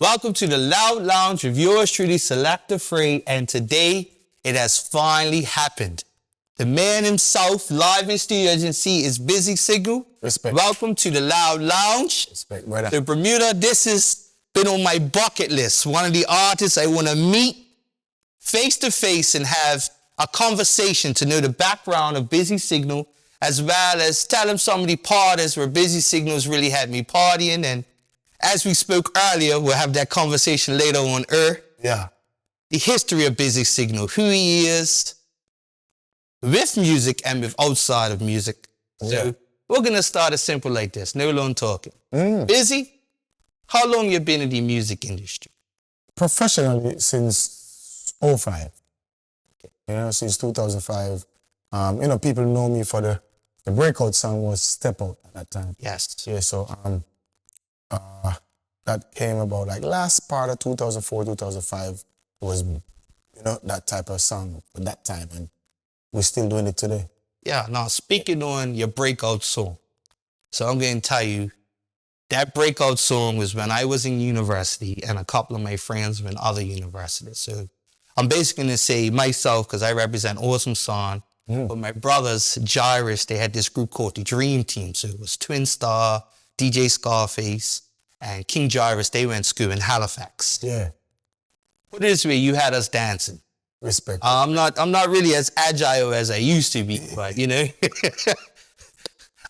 Welcome to the Loud Lounge with yours truly, Selecta Fray, and today it has finally happened. The man himself, live in studio, as you can see, is Busy Signal. Respect. Welcome to the Loud Lounge. Respect, brother. The Bermuda, this has been on my bucket list. One of the artists I want to meet face to face and have a conversation to know the background of Busy Signal, as well as tell him some of the parties where Busy Signals really had me partying. And as we spoke earlier, we'll have that conversation later on air. Yeah. The history of Busy Signal, who he is with music and with outside of music. So we're going to start it simple like this. No long talking. Busy, how long you been in the music industry? Professionally since 05. You know, since 2005. People know me for the breakout song was Step Out at that time. Yes. Yeah, so that came about like last part of 2004, 2005. It was, that type of song at that time. And we're still doing it today. Yeah, now speaking on your breakout song. So I'm going to tell you, that breakout song was when I was in university and a couple of my friends were in other universities. So I'm basically going to say myself, because I represent Awesome Son, but my brothers, Jairus, they had this group called the Dream Team. So it was Twin Star, DJ Scarface, and King Jairus. They went to school in Halifax. Yeah. Put it this way, you had us dancing. Respect. I'm not really as agile as I used to be, but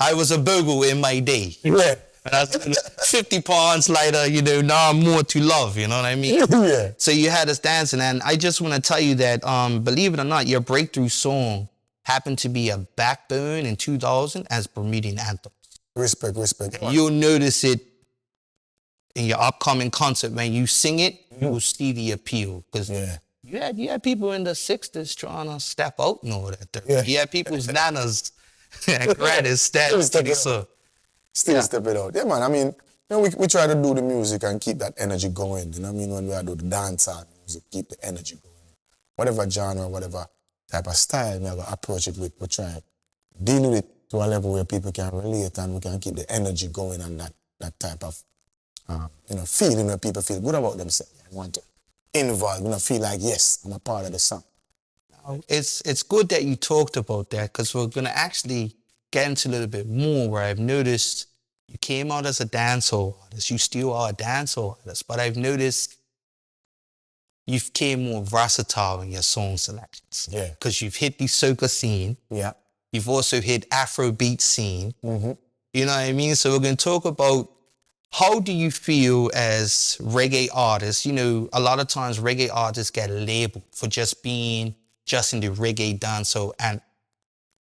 I was a bogle in my day. Yeah. And I was 50 pounds lighter, now I'm more to love, you know what I mean? Yeah. So you had us dancing, and I just want to tell you that, believe it or not, your breakthrough song happened to be a backbone in 2000 as Bermudian anthems. Respect. You'll notice it in your upcoming concert. When you sing it, you will see the appeal. Because you had people in the 60s trying to step out and all that. Yeah. You had people's nanas and grannies stepping so. Still step it out. Yeah, man. I mean, we try to do the music and keep that energy going. You know what I mean? When we do the dancehall music, keep the energy going. Whatever genre, whatever type of style we have to approach it with, we try to deal with it to a level where people can relate and we can keep the energy going and that type of feeling where people feel good about themselves. I want to involve, feel like, yes, I'm a part of the song. It's good that you talked about that, because we're going to actually get into a little bit more where I've noticed you came out as a dancehall artist. You still are a dancehall artist, but I've noticed you've become more versatile in your song selections. Yeah. Because you've hit the soca scene. Yeah. You've also hit Afrobeat scene. Mm-hmm. You know what I mean? So we're going to talk about how do you feel as reggae artists. A lot of times reggae artists get labeled for just being just in the reggae dancehall and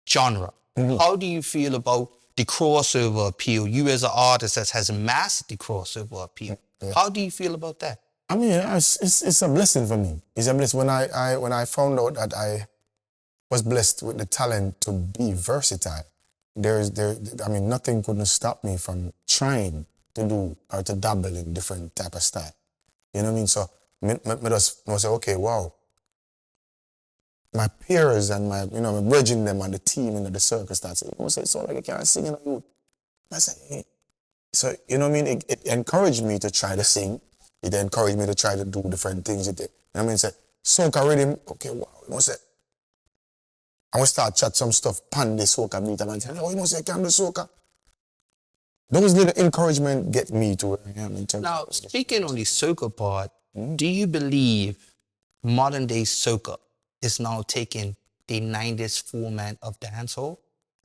genre. Mm-hmm. How do you feel about the crossover appeal? You as an artist that has mastered the crossover appeal. Yeah. How do you feel about that? I mean, it's a blessing for me. It's a blessing. When I found out that I was blessed with the talent to be versatile, nothing couldn't stop me from trying to do or to dabble in different type of style. You know what I mean? So I just say, okay, wow. My peers and my bridging them and the team in the circus start saying, it's all like I can't sing, you. I say, hey. So, you know what I mean? It encouraged me to try to sing. It encouraged me to try to do different things. Say, soca rhythm, okay, wow. I want to start chat some stuff, pan the soca beat, and say, you must say, I can do soca. Those little encouragement get me to where I am in terms Now, of speaking on the soca part, do you believe modern day soca is now taking the 90s format of dancehall?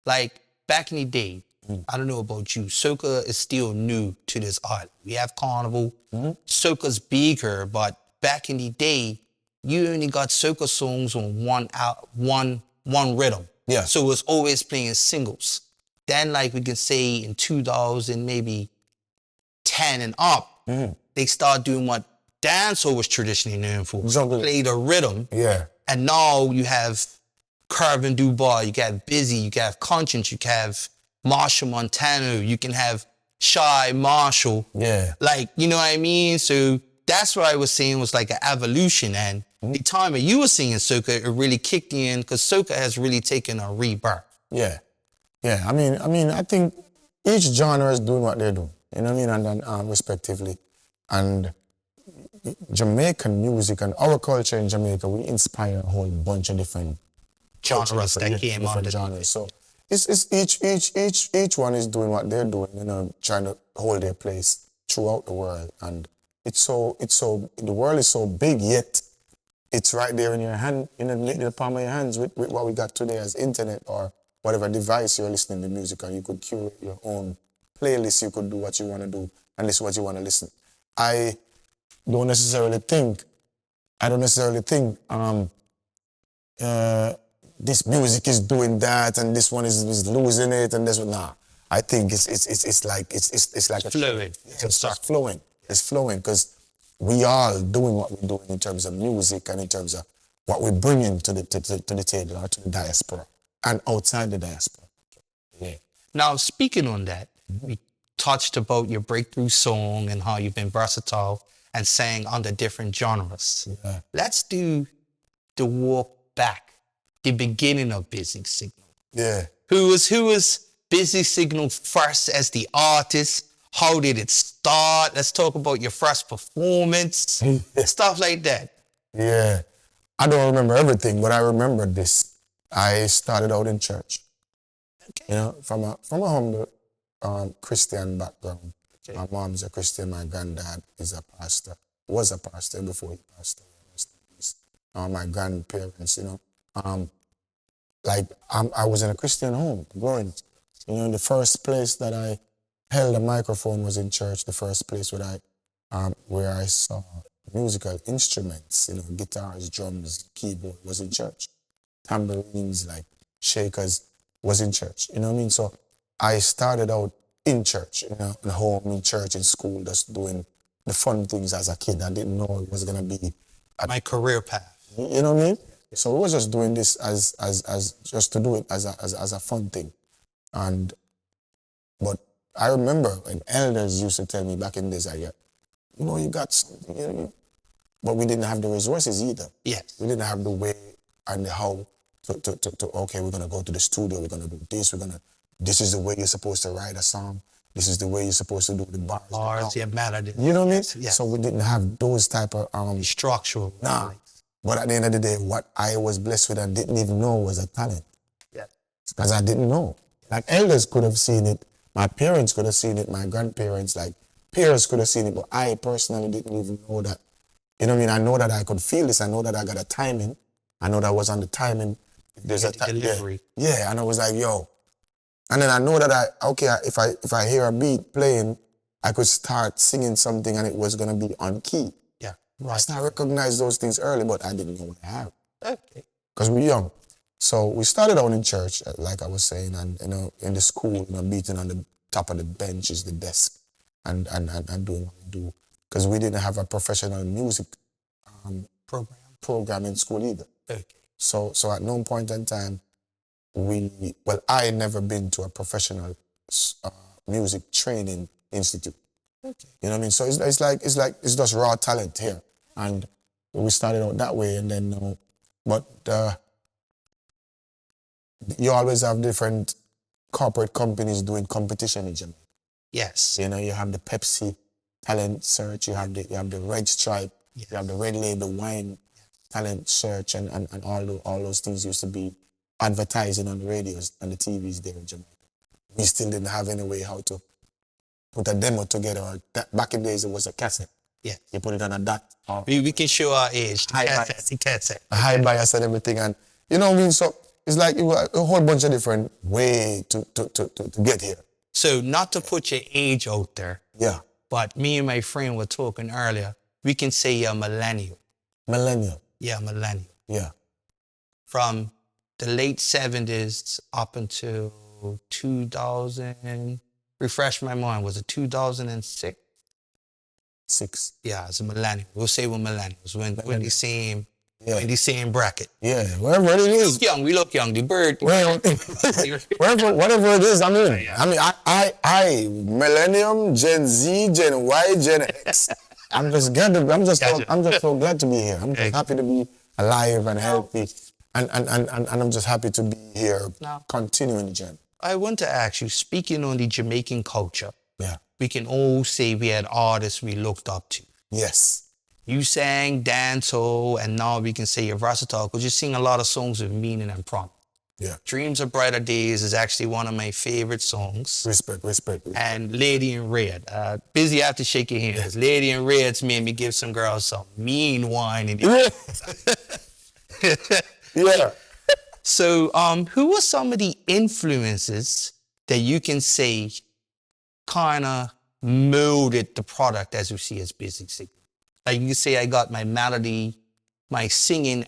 Like, back in the day, I don't know about you, soca is still new to this island. We have carnival, soca's bigger, but back in the day, you only got soca songs on one rhythm. Yeah. So it was always playing singles. Then, like we can say in 2000, maybe 10 and up, they start doing what dancehall was traditionally known for. Exactly. Play the rhythm. Yeah. And now you have Carvin Dubois, you have Busy, you have Conscience, you have Marshall Montano, you can have Shy Marshall. Yeah. Like, you know what I mean? So that's what I was saying was like an evolution. And the time that you were singing soca, it really kicked in because soca has really taken a rebirth. Yeah. Yeah. I mean, I think each genre is doing what they're doing. You know what I mean? And respectively. And Jamaican music and our culture in Jamaica, we inspire a whole bunch of different Genres that came on different the genres. So it's each one is doing what they're doing, you know, trying to hold their place throughout the world. And the world is so big, yet it's right there in your hand, in the palm of your hands with what we got today as internet or whatever device you're listening to music on. You could curate your own playlist, you could do what you want to do and listen what you want to listen. I don't necessarily think this music is doing that and this one is losing it and this one. Nah, I think it's like a fluid. It's flowing. It's flowing because we all doing what we're doing in terms of music and in terms of what we're bringing to the table or to the diaspora and outside the diaspora. Yeah. Now, speaking on that, we touched about your breakthrough song and how you've been versatile and sang under different genres. Yeah. Let's do the walk back, the beginning of Busy Signal. Yeah. Who was Busy Signal first as the artist? How did it start? Let's talk about your first performance, stuff like that. Yeah. I don't remember everything, but I remember this. I started out in church. Okay. You know, from a humble Christian background. Okay. My mom's a Christian, my granddad is a pastor, was a pastor before he passed away. My grandparents, you know. I was in a Christian home growing. You know, the first place that I held a microphone was in church. The first place where I saw musical instruments, you know, guitars, drums, keyboard was in church. Tambourines, like shakers, was in church. You know what I mean? So I started out in church, you know, in home, in church, in school, just doing the fun things as a kid. I didn't know it was gonna be my career path. You know what I mean? So we was just doing this as just to do it as a fun thing. But I remember when elders used to tell me back in the days, you know, you got something, you know, but we didn't have the resources either. Yes. We didn't have the way and the how to okay, we're gonna go to the studio, we're gonna do this, this is the way you're supposed to write a song, this is the way you're supposed to do the bars. Yeah, melody. You know what I mean? Yes. So we didn't have those type of structural. Nah. But at the end of the day, what I was blessed with and didn't even know was a talent. Yeah. Because I didn't know. Like elders could have seen it, my parents could have seen it, my grandparents, like peers could have seen it, but I personally didn't even know that. You know what I mean? I know that I could feel this. I know that I got a timing. I know that I was on the timing. There's a delivery. Yeah, and I was like, yo. And then I know that if I hear a beat playing, I could start singing something and it was gonna be on key. Yeah, right. I started recognize those things early, but I didn't know what I have. Okay. Because we're young. So we started out in church, like I was saying, and you know, in the school, you know, beating on the top of the bench is the desk and doing what we do. Because we didn't have a professional music program in school either. Okay. So at no point in time, I had never been to a professional music training institute. Okay. You know what I mean? So it's just raw talent here. And we started out that way, and then, but you always have different corporate companies doing competition in Jamaica. Yes. You know, you have the Pepsi Talent Search, you have the Red Stripe, yes. You have the Red Label Wine Talent Search, and all those things used to be advertising on the radios and the TVs there in Jamaica. We still didn't have any way how to put a demo together. Back in the days, it was a cassette. Yeah. You put it on a DAT. We can show our age. Cassette. A high bias and everything. And you know what I mean? So it's like a whole bunch of different ways to get here. So not to put your age out there. Yeah. But me and my friend were talking earlier. We can say you're millennial. Millennial. Yeah, millennial. Yeah. From the late 70s up until 2000, refresh my mind, was it 2006? 6. Yeah, it's a millennial. We'll say we're millennials. We're in the same, in the same bracket. Yeah, wherever it is. We look young. The bird. Whatever it is, I'm in. I mean, I Millennium, Gen Z, Gen Y, Gen X. I'm just so glad to be here. I'm just happy to be alive and healthy, and I'm just happy to be here, continuing the journey. I want to ask you, speaking on the Jamaican culture, yeah, we can all say we had artists we looked up to. Yes. You sang dancehall, and now we can say you're versatile because you sing a lot of songs with meaning and prompt. Yeah. Dreams of Brighter Days is actually one of my favorite songs. Respect. And Lady in Red. Busy, I have to shake your hand. 'Cause Lady in Red's made me give some girls some mean wine. Yeah. So, who are some of the influences that you can say kind of molded the product as we see as Busy Signal? Like you can say, I got my melody, my singing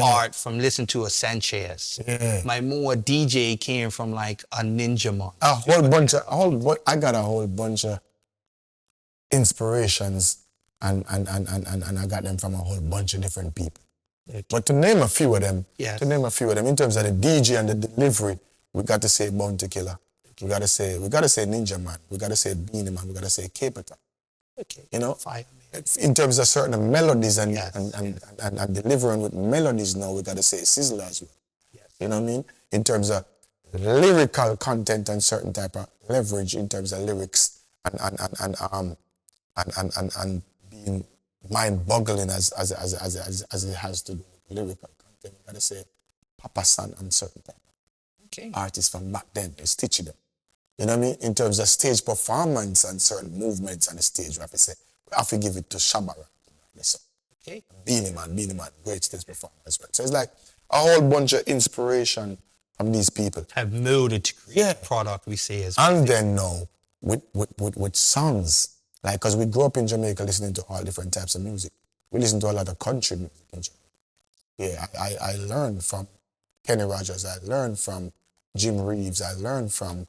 art from listening to a Sanchez. Yeah. My more DJ came from like a Ninja Man. I got a whole bunch of inspirations and I got them from a whole bunch of different people. Okay. But to name a few of them, Yes. in terms of the DJ and the delivery, we got to say Bounty Killer. We got to say Ninja Man. We got to say Beanie Man. We got to say Capita. Okay. You know, Fire, man. in terms of certain melodies and Yes. and delivering with melodies now, we got to say Sizzler as well. Yes. You know what I mean? In terms of lyrical content and certain type of leverage in terms of lyrics and being mind-boggling as it has to do with lyrical content. We got to say Papa San and certain type Okay. of artists from back then, they stitch them. You know what I mean? In terms of stage performance and certain movements on the stage, we have to say, we have to give it to Shabara. Okay. Beanie Man, great stage performance as well. So it's like a whole bunch of inspiration from these people. Have molded to create a product we say as And then now, with songs, like, because we grew up in Jamaica listening to all different types of music. We listen to a lot of country music in Jamaica. Yeah, I learned from Kenny Rogers, I learned from Jim Reeves, I learned from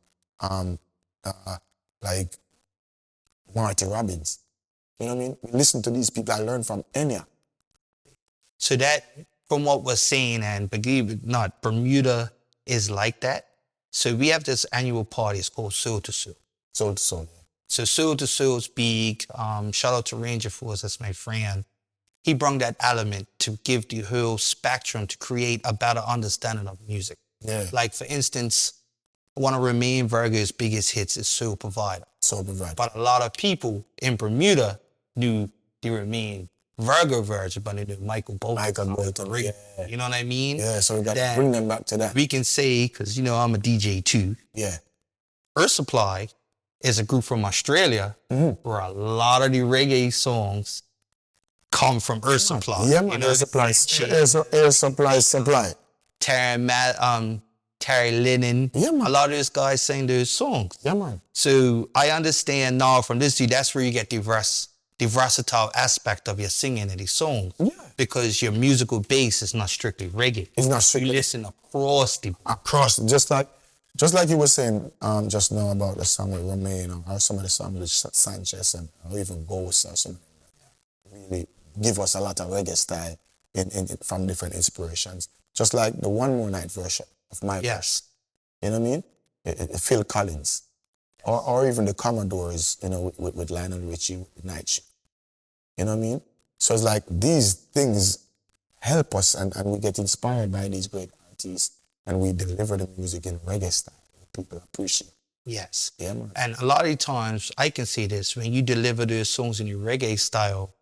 like Marty Robbins. You know what I mean? We listen to these people, I learned from Enya. So that, from what we're saying, and believe it or not, Bermuda is like that. So we have this annual party, it's called Soul to Soul. Soul to Soul. So Soul to Soul's big. Shout out to Ranger Force, that's my friend. He brought that element to give the whole spectrum to create a better understanding of music. Yeah. Like, for instance, one of Remain Virgo's biggest hits is Soul Provider. Soul Provider. But a lot of people in Bermuda knew the Remain Virgo version, but they knew Michael Bolton. Yeah. You know what I mean? Yeah, so we got to bring them back to that. We can say, because, you know, I'm a DJ too. Yeah. Earth Supply is a group from Australia where a lot of the reggae songs come from Earth Supply. Yeah, man. You know, Air Supply. Terry Lennon. Yeah, man. A lot of those guys sing those songs. Yeah, man. So I understand now from this dude, that's where you get the versatile aspect of your singing in these songs. Yeah. Because your musical base is not strictly reggae. It's not You strictly listen across the... just like you were saying just now about the song with Romain or some of the songs with Sanchez or even Ghost or something really give us a lot of reggae style from different inspirations. Just like the One More Night version of my verse. You know what I mean? Phil Collins. Or even the Commodores, you know, with Lionel Richie, with Night Shift. You know what I mean? So it's like these things help us and we get inspired by these great artists and we deliver the music in reggae style. People appreciate. Yes. Yeah, man. And a lot of the times, I can see this, when you deliver those songs in your reggae style,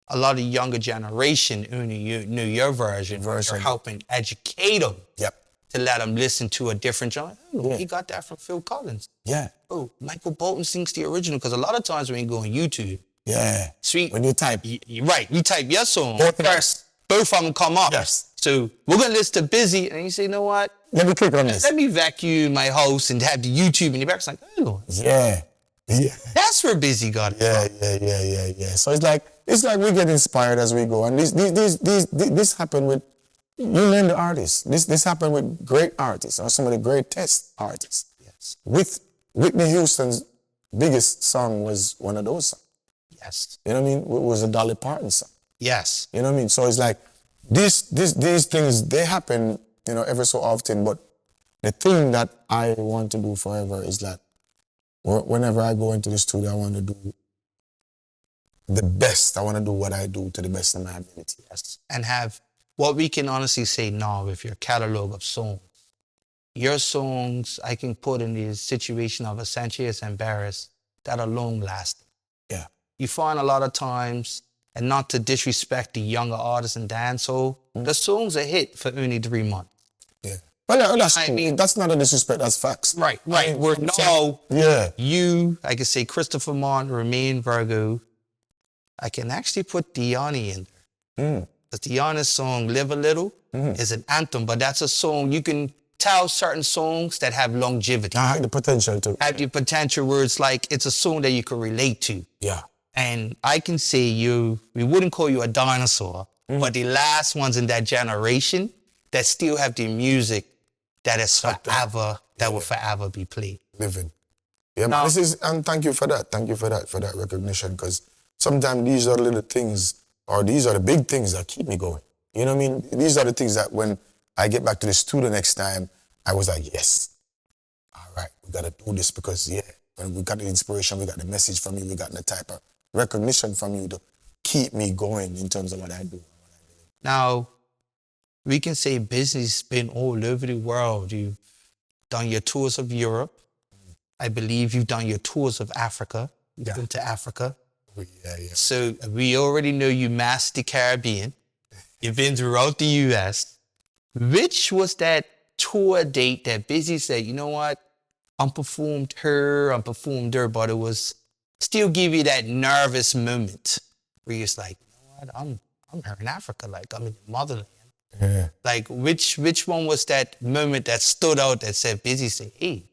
a lot of the younger generation only knew your version. You're helping educate them. Yep. To let them listen to a different genre. Oh, Yeah. he got that from Phil Collins. Yeah. Oh, Michael Bolton sings the original. Because a lot of times when you go on YouTube, Yeah. sweet. When you type. You're right. You type your song. Both of them. First, both of them come up. Yes. So we're going to listen to Busy. And you say, you know what? Let me click on this. Let me vacuum my house and have the YouTube in the back. It's like, oh, Yeah. Yeah. that's where Busy got it from. Yeah. So it's like we get inspired as we go. And this happened with, you name the artists. This happened with great artists or some of the greatest artists. Yes. With Whitney Houston's biggest song was one of those songs. Yes. You know what I mean? It was a Dolly Parton song. Yes. You know what I mean? So it's like these things, they happen, you know, every so often. But the thing that I want to do forever is that whenever I go into the studio, I want to do the best. I want to do what I do to the best of my ability. Yes. And have what we can honestly say now with your catalog of songs. Your songs, I can put in the situation of a Sanchez and Barris that are long lasting. Yeah. You find a lot of times and not to disrespect the younger artists in dancehall, the song's a hit for only 3 months. Yeah. Well, that's I cool. mean- That's not a disrespect. That's facts. Right. I mean, We're now, yeah. you, I can say Christopher Martin, Remain Virgo. I can actually put Deani in there. Because Deani's song, Live a Little, is an anthem, but that's a song you can tell certain songs that have longevity. I have the potential to. Have the potential where it's like, it's a song that you can relate to. Yeah. And I can say we wouldn't call you a dinosaur, but the last ones in that generation that still have the music that is forever, that will forever be played. Living. Yeah, man, and thank you for that. Thank you for that recognition, because sometimes these are the little things, or these are the big things that keep me going. You know what I mean? These are the things that when I get back to the studio next time, I was like, yes, all right, we got to do this, because, yeah, when we got the inspiration, we got the message from you, we got the type of recognition from you to keep me going in terms of what I do. Now, we can say business has been all over the world. You've done your tours of Europe. I believe you've done your tours of Africa. You've been to Africa. Yeah. So we already know you mastered the Caribbean. You've been throughout the U.S. Which was that tour date that Busy said, you know what, I'm performed here, but it was still give you that nervous moment where you're just like, you know what, I'm here in Africa, like I'm in the motherland. Yeah. Like which one was that moment that stood out that said Busy say, hey?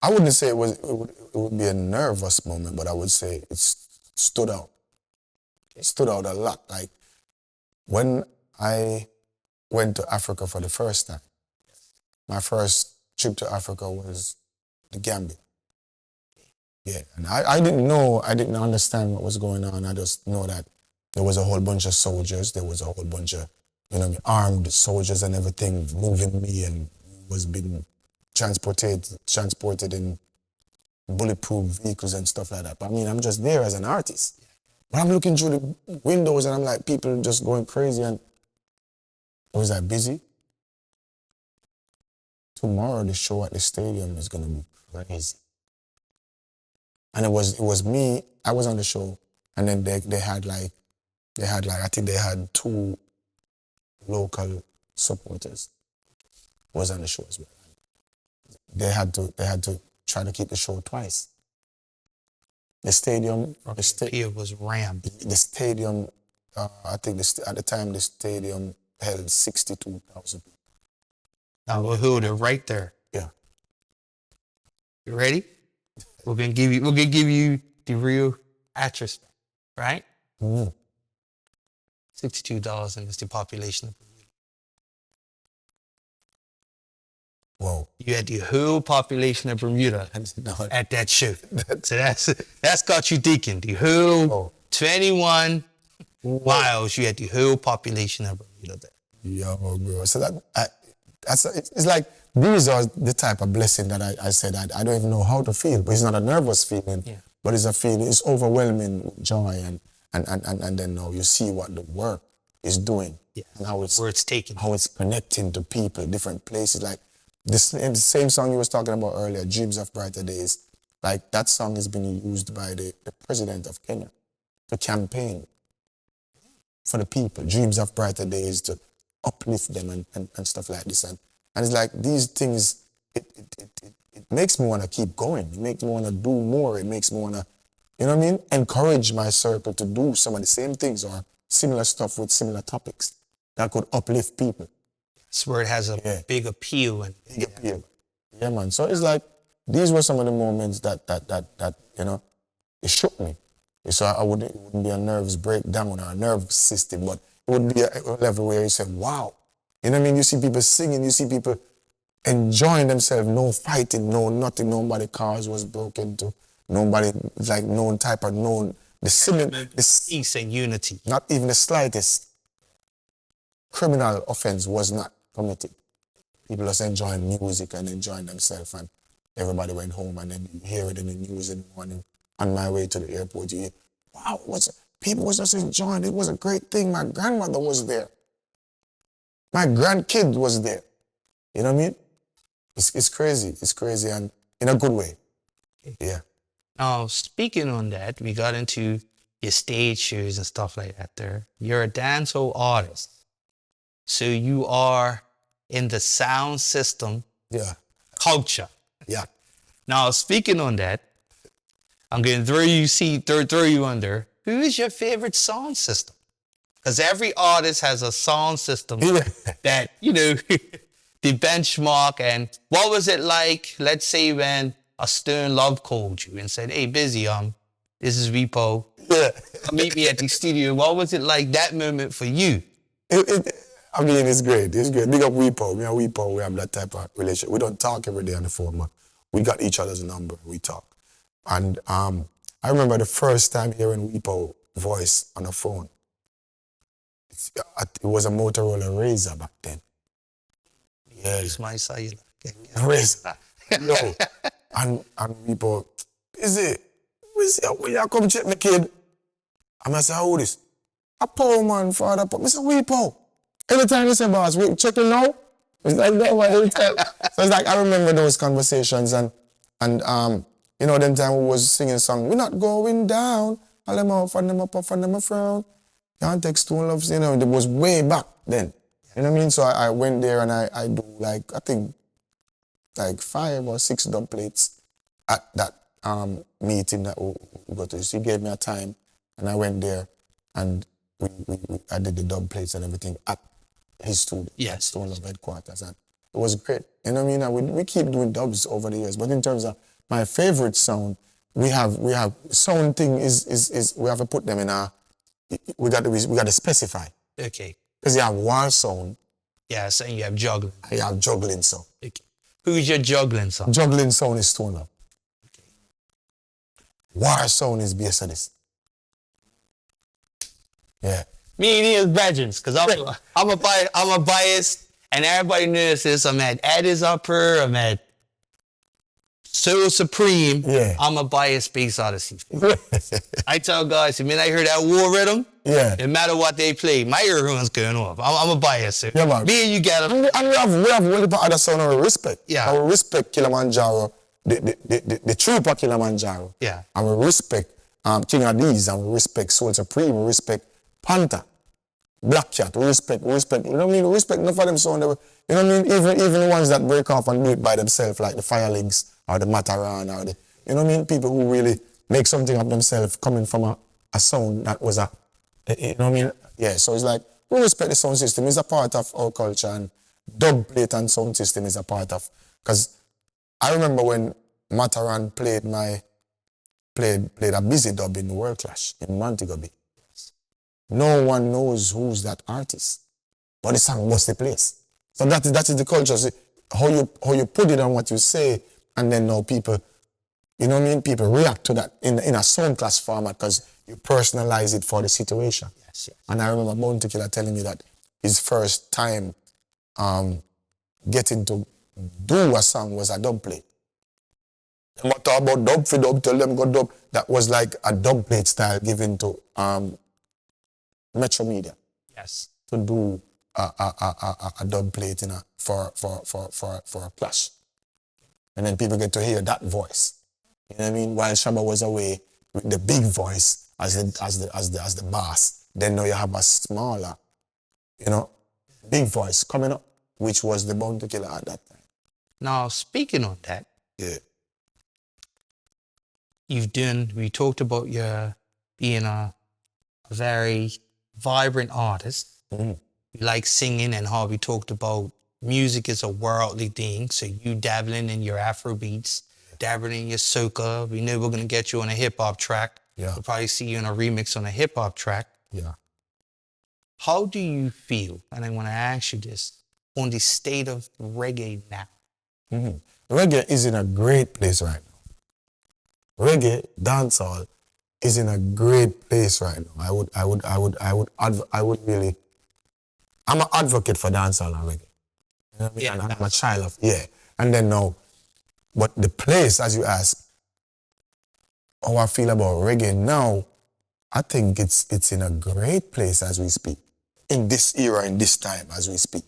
I wouldn't say it would be a nervous moment, but I would say it stood out. It stood out a lot. Like when I went to Africa for the first time, my first trip to Africa was the Gambia. Yeah, and I didn't understand what was going on. I just know that there was a whole bunch of soldiers. There was a whole bunch of, armed soldiers and everything moving me, and was being transported in bulletproof vehicles and stuff like that. But I mean, I'm just there as an artist. But I'm looking through the windows and I'm like, people just going crazy, and I was like, Busy? Tomorrow the show at the stadium is gonna be crazy. And it was me, I was on the show, and then they had like, I think they had 2 local supporters was on the show as well. They had to try to keep the show twice. The stadium, Here was rammed. the stadium, I think at the time the stadium held 62,000 people. Now we'll hold it right there. Yeah. You ready? We're gonna give you the real address, right? $62 is the population of Bermuda. Whoa. You had the whole population of Bermuda at that show. So that's got you thinking. The whole 21 miles, you had the whole population of Bermuda there. Yeah, bro. So it's like, these are the type of blessing that I said I don't even know how to feel, but it's not a nervous feeling, but it's a feeling, it's overwhelming with joy, and then now you see what the work is doing, and how it's taken, how it's connecting to people, different places. Like the same song you was talking about earlier, Dreams of Brighter Days, like that song has been used by the president of Kenya to campaign for the people, Dreams of Brighter Days, to uplift them and stuff like this. And it's like these things, it makes me want to keep going. It makes me want to do more. It makes me want to, you know what I mean? Encourage my circle to do some of the same things or similar stuff with similar topics that could uplift people. That's where it has a big appeal. Big appeal. Yeah, man. So it's like, these were some of the moments that it shook me. So it wouldn't be a nervous breakdown or a nervous system, but it would be a level where you say, wow. You know what I mean? You see people singing, you see people enjoying themselves, no fighting, no nothing, nobody cars was broken to, nobody, like, no type of, Peace and unity. Not even the slightest criminal offense was not committed. People just enjoying music and enjoying themselves, and everybody went home, and then you hear it in the news in the morning. On my way to the airport, you hear, wow, people was just enjoying it. It was a great thing. My grandmother was there. My grandkid was there. You know what I mean? It's crazy. It's crazy, and in a good way. Yeah. Now, speaking on that, we got into your stage shows and stuff like that there. You're a dancehall artist. So you are in the sound system Yeah, culture. yeah. Now, speaking on that, I'm going to throw you under. Who is your favorite sound system? Because every artist has a sound system Yeah. that, the benchmark. And what was it like, let's say, when a Stern Love called you and said, hey, Busy, this is Repo. Yeah. Meet me at the studio. What was it like, that moment for you? I mean, it's great. It's great. Big up Weepo. Me and Weepo, we have that type of relationship. We don't talk every day on the phone, but we got each other's number. We talk. And I remember the first time hearing Weepo voice on the phone. It was a Motorola Razor back then. Yeah. It's my cellular. Razor. Yo. And Weepo, when you come check me, kid? And I say, how this? A poor man, father. I say, Weepo. Anytime you say, boss, we checking now? It's like that one every time. So it's like, I remember those conversations and them time we was singing a song, we're not going down. All them up and them up and them frown. Can't take stone loves, it was way back then. You know what I mean? So I went there and I do I think 5 or 6 dub plates at that meeting that we go to. So he gave me a time and I went there and I did the dub plates and everything at his studio, at Stone Love headquarters, and it was great. You know what I mean? We keep doing dubs over the years, but in terms of my favorite sound, we have sound thing is we have to put them in we got to specify. Okay. Because you have war sound. Yeah, so you have juggling. You have juggling sound. Okay. Who's your juggling sound? Juggling sound is Stone Love. Okay. War sound is based on this. Yeah. Me and he is legends, because I'm a bias, and everybody knows this. I'm at Addis Upper, I'm at So Supreme. Yeah. I'm a bias Space Odyssey. I tell guys, the minute I hear that war rhythm, yeah, no matter what they play, my earphones going off. I'm a bias. So yeah, man. Me and you got them. And we have really other sound and we respect. Yeah. And we respect Kilimanjaro, the trooper Kilimanjaro. Yeah. And we respect King Addies, and we respect Soul Supreme, we respect Panther, Black Cat, we respect, you know what I mean? We respect enough of them sound. You know what I mean? Even the ones that break off and do it by themselves, like the Firelinks or the Mataran or the, you know what I mean? People who really make something of themselves coming from a sound that was you know what I mean? Yeah, so it's like, we respect the sound system. It's a part of our culture, and dub plate and sound system is a part of, because I remember when Mataran played a busy dub in World Clash in Montego Bay. No one knows who's that artist, but the song was the place. So that is the culture. So how you put it on what you say, and then now people, you know what I mean? People react to that in a sound class format because you personalize it for the situation. Yes. And I remember Bounty Killer telling me that his first time getting to do a song was a dub plate. They might talk about dub for dub, tell them go dub. That was like a dub plate style given to Metro Media. Yes. To do a dub plate for a clash. And then people get to hear that voice. You know what I mean? While Shabba was away with the big voice as the boss, then now you have a smaller, big voice coming up, which was the Bounty Killer at that time. Now, speaking on that, Yeah. we talked about your being a very vibrant artist. Mm-hmm. You like singing, and how we talked about music is a worldly thing. So you dabbling in your Afro beats, dabbling in your soca. We know we're going to get you on a hip hop track. Yeah. We'll probably see you in a remix on a hip hop track. Yeah. How do you feel, and I want to ask you this, on the state of reggae now? Mm-hmm. Reggae is in a great place right now. Reggae, dancehall, is in a great place right now. I'm an advocate for dancehall and reggae. You know what I mean? Yeah, and I'm a child of, And then now, but the place, as you ask, how I feel about reggae now, I think it's in a great place as we speak. In this era, in this time, as we speak.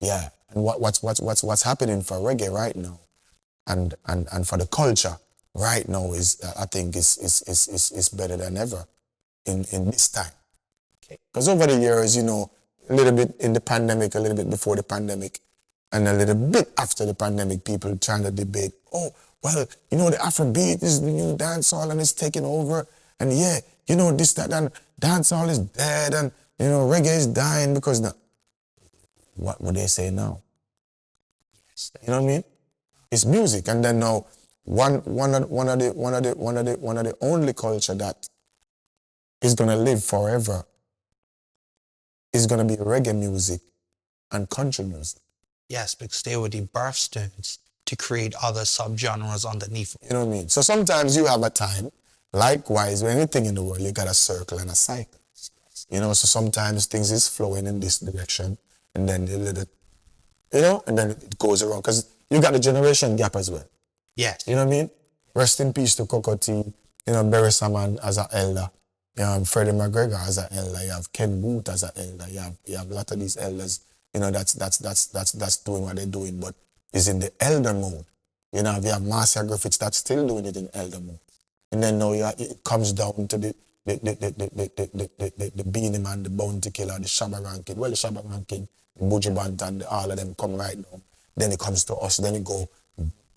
Yeah. And what's happening for reggae right now, and for the culture, right now is, I think, is better than ever in this time. Because over the years, you know, a little bit in the pandemic, a little bit before the pandemic, and a little bit after the pandemic, people trying to debate, oh, well, you know, the Afrobeat is the new dancehall and it's taking over. And yeah, you know, this, that, and dancehall is dead and, you know, reggae is dying because now. What would they say now? You know what I mean? It's music. And then now, one of the only culture that is gonna live forever is gonna be reggae music and country music. Yes, because they were the birthstones to create other subgenres underneath. You know what I mean? So sometimes you have a time, likewise, with anything in the world, you got a circle and a cycle. You know, so sometimes things is flowing in this direction, and then a little, you know, and then it goes around, because you got a generation gap as well. Yes. You know what I mean? Rest in peace to Coco T, you know, Barry Salmon as an elder, you have Freddie McGregor as an elder, you have Ken Booth as an elder, you have a lot of these elders, you know, that's doing what they're doing, but is in the elder mode. You know, if you have Marcia Griffiths that's still doing it in elder mode. And then now it comes down to the Beanie Man, the Bounty Killer, the Shabba Ranking. Well, the Shabba Ranking, the Buju Banton, all of them come right now. Then it comes to us, then it go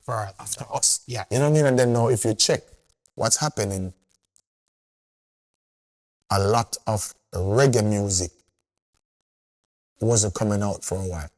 Right. after us. Yeah. You know what I mean? And then now if you check what's happening, a lot of reggae music wasn't coming out for a while.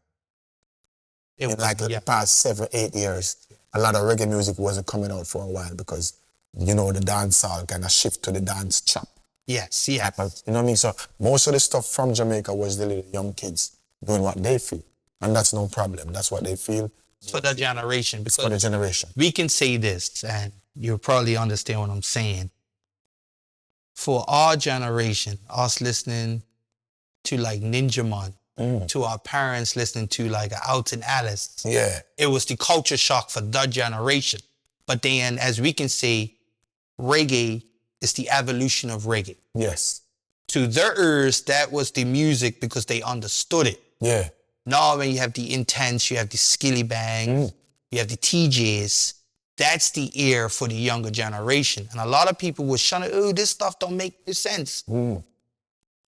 In like the past 7-8 years, a lot of reggae music wasn't coming out for a while because, you know, the dancehall kind of shift to the dance chop. Yes, yeah. You know what I mean? So most of the stuff from Jamaica was the little young kids doing what they feel. And that's no problem. That's what they feel. For the generation. It's for the generation. We can say this, and you'll probably understand what I'm saying. For our generation, us listening to like Ninja Man, to our parents listening to like Alton Alice. Yeah. It was the culture shock for the generation. But then, as we can say, reggae is the evolution of reggae. Yes. To their ears, that was the music because they understood it. Yeah. Now when you have the Intense, you have the Skilly Bang, you have the TJs, that's the ear for the younger generation. And a lot of people were shunning, oh, this stuff don't make any sense.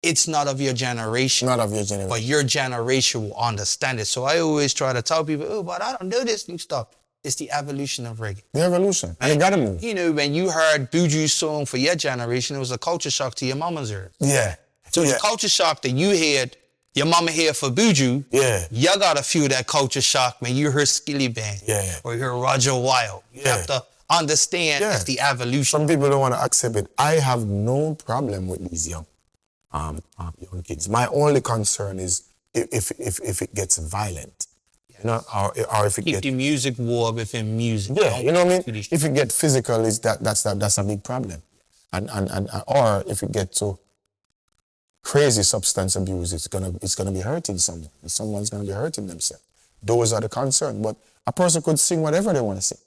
It's not of your generation. Not of your generation. But your generation will understand it. So I always try to tell people, oh, but I don't know this new stuff. It's the evolution of reggae. The evolution. And you gotta move. You know, when you heard Buju's song for your generation, it was a culture shock to your mama's ear. Yeah. So the culture shock that you had, your mama here for Buju, you gotta feel that culture shock when you heard Skilly Bang or you heard Roger Wild. You have to understand it's the evolution. Some people don't want to accept it. I have no problem with these young kids. My only concern is if it gets violent, you know, or if it keep gets the music war within music. Yeah, you know what I mean. If it gets physical, that's a big problem, and or if it gets to crazy substance abuse, it's gonna be hurting someone. Someone's gonna be hurting themselves. Those are the concerns. But a person could sing whatever they want to sing.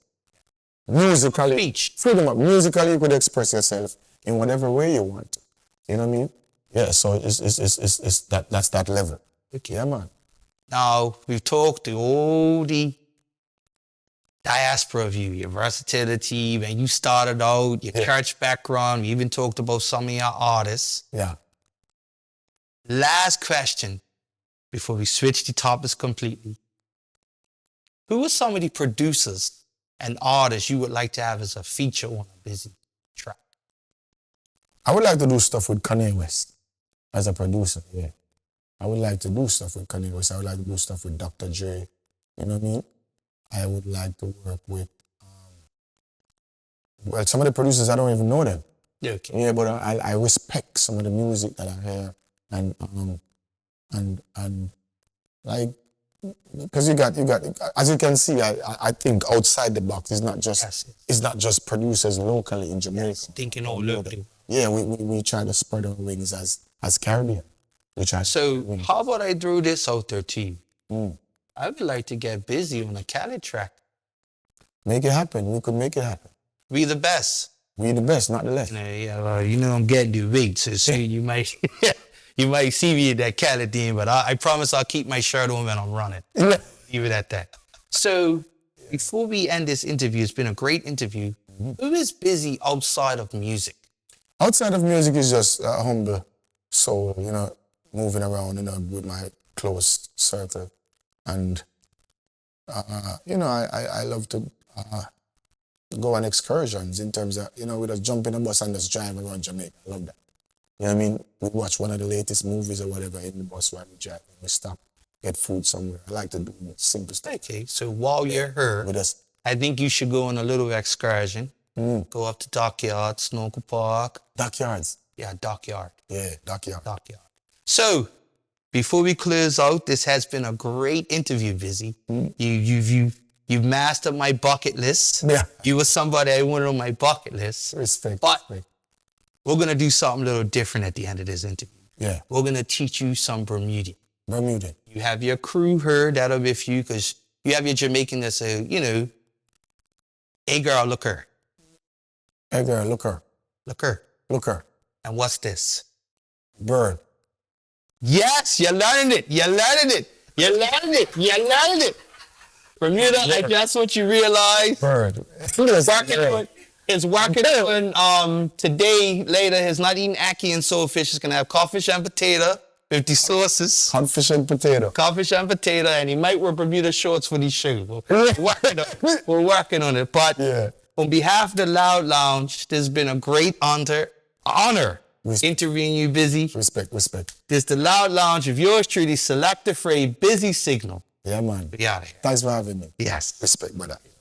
Musically, freedom of musically, you could express yourself in whatever way you want to. You know what I mean? Yeah. So it's that's that level. Okay. Yeah, man. Now we've talked to all the diaspora of you, your versatility, when you started out, your church background. We even talked about some of your artists. Yeah. Last question before we switch the topics completely. Who are some of the producers and artists you would like to have as a feature on a busy track? I would like to do stuff with Kanye West as a producer, yeah. I would like to do stuff with Kanye West. I would like to do stuff with Dr. Dre. You know what I mean? I would like to work with, well, some of the producers, I don't even know them. Okay. Yeah, but I respect some of the music that I hear. And like, because you got, as you can see, I think outside the box, it's not just producers locally in Jamaica. Yes, thinking all locally. Yeah, we try to spread our wings as Caribbean. So how about I throw this out there to you? I would like to get busy on a Cali track. Make it happen. We could make it happen. We the best. We the best, not the less. Yeah, you know I'm getting the weight, so you might you might see me at that Cali thing, but I promise I'll keep my shirt on when I'm running. Leave it at that. So before we end this interview, it's been a great interview. Who is busy outside of music? Outside of music is just a humble soul, you know, moving around, you know, with my close circle. And, you know, I love to go on excursions in terms of, you know, we just jump in a bus and just drive around Jamaica. I love that. You know what I mean? We watch one of the latest movies or whatever in the bus while we drive. We stop, get food somewhere. I like to do simple stuff. Okay, so while you're here, With us. I think you should go on a little excursion. Go up to Dockyard, Snooker Park. Dockyards. Yeah, Dockyard. Yeah, dockyard. Dockyard. So, before we close out, this has been a great interview, Vizzy. You've mastered my bucket list. Yeah. You were somebody I wanted on my bucket list. Respect. But respect. we're gonna do something a little different at the end of this interview. Yeah. We're gonna teach you some Bermudian. Bermuda. You have your crew here that'll be with you because you have your Jamaican that say, you know, hey girl, look her. Hey girl, look her. Look her. Look her. And what's this? Bird. Yes, you're learning it. You're learning it. You're learning it. You're learning it. Bermuda, like that's what you realize. Bird. It's working on today, later, it's not eating ackee and soulfish. It's gonna have codfish and potato with the sauces. Codfish and potato. Codfish and potato, and he might wear Bermuda shorts for these shoes. We're working on it. But Yeah. on behalf of the Loud Lounge, there's been a great honor interviewing you, Busy. Respect. This is the Loud Lounge of yours truly, Selecta Fray, Busy Signal. Yeah, man. We out of here. Thanks for having me. Yes. Respect, brother.